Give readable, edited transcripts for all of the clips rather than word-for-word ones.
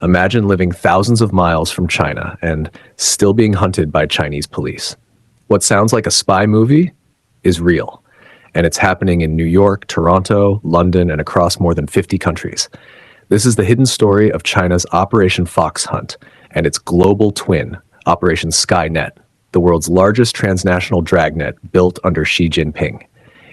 Imagine living thousands of miles from China and still being hunted by Chinese police. What sounds like a spy movie is real, and it's happening in New York, Toronto, London, and across more than 50 countries. This is the hidden story of China's Operation Fox Hunt and its global twin, Operation Skynet, the world's largest transnational dragnet built under Xi Jinping.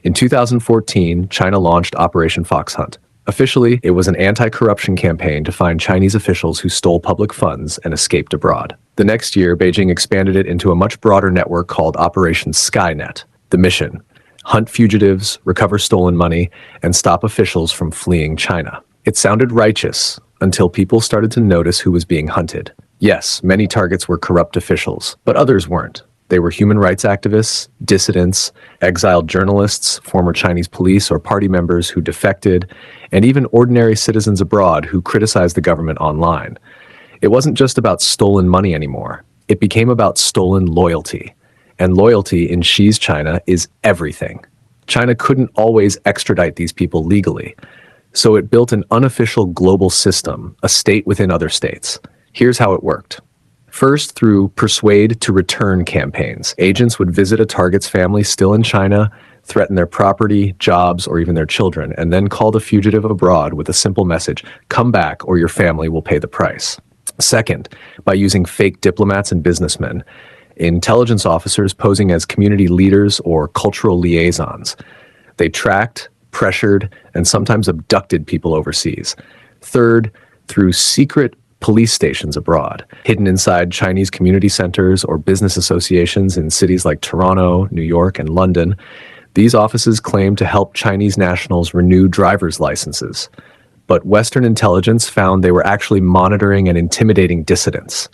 In 2014, China launched Operation Fox Hunt. Officially, it was an anti-corruption campaign to find Chinese officials who stole public funds and escaped abroad. The next year, Beijing expanded it into a much broader network called Operation Skynet. The mission: hunt fugitives, recover stolen money, and stop officials from fleeing China. It sounded righteous until people started to notice who was being hunted. Yes, many targets were corrupt officials, but others weren't. They were human rights activists, dissidents, exiled journalists, former Chinese police or party members who defected, and even ordinary citizens abroad who criticized the government online. It wasn't just about stolen money anymore. It became about stolen loyalty. And loyalty in Xi's China is everything. China couldn't always extradite these people legally, so it built an unofficial global system, a state within other states. Here's how it worked. First, through persuade to return campaigns, agents would visit a target's family still in China, threaten their property, jobs, or even their children, and then call the fugitive abroad with a simple message: come back or your family will pay the price. Second, by using fake diplomats and businessmen, intelligence officers posing as community leaders or cultural liaisons. They tracked, pressured, and sometimes abducted people overseas. Third, through secret police stations abroad, hidden inside Chinese community centers or business associations in cities like Toronto, New York, and London. These offices claim to help Chinese nationals renew driver's licenses. But Western intelligence found they were actually monitoring and intimidating dissidents.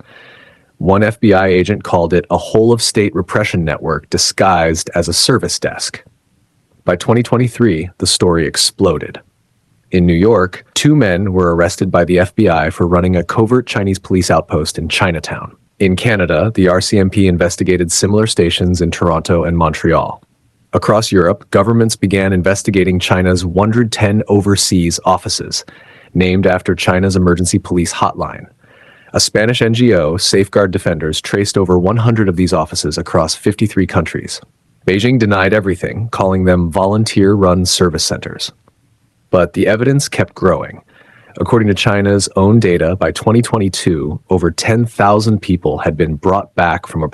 One FBI agent called it a whole-of-state repression network disguised as a service desk. By 2023, the story exploded. In New York, 2 men were arrested by the FBI for running a covert Chinese police outpost in Chinatown. In Canada, the RCMP investigated similar stations in Toronto and Montreal. Across Europe, governments began investigating China's 110 overseas offices, named after China's emergency police hotline. A Spanish NGO, Safeguard Defenders, traced over 100 of these offices across 53 countries. Beijing denied everything, calling them volunteer-run service centers. But the evidence kept growing. According to China's own data, by 2022, over 10,000 people had been brought back from abroad.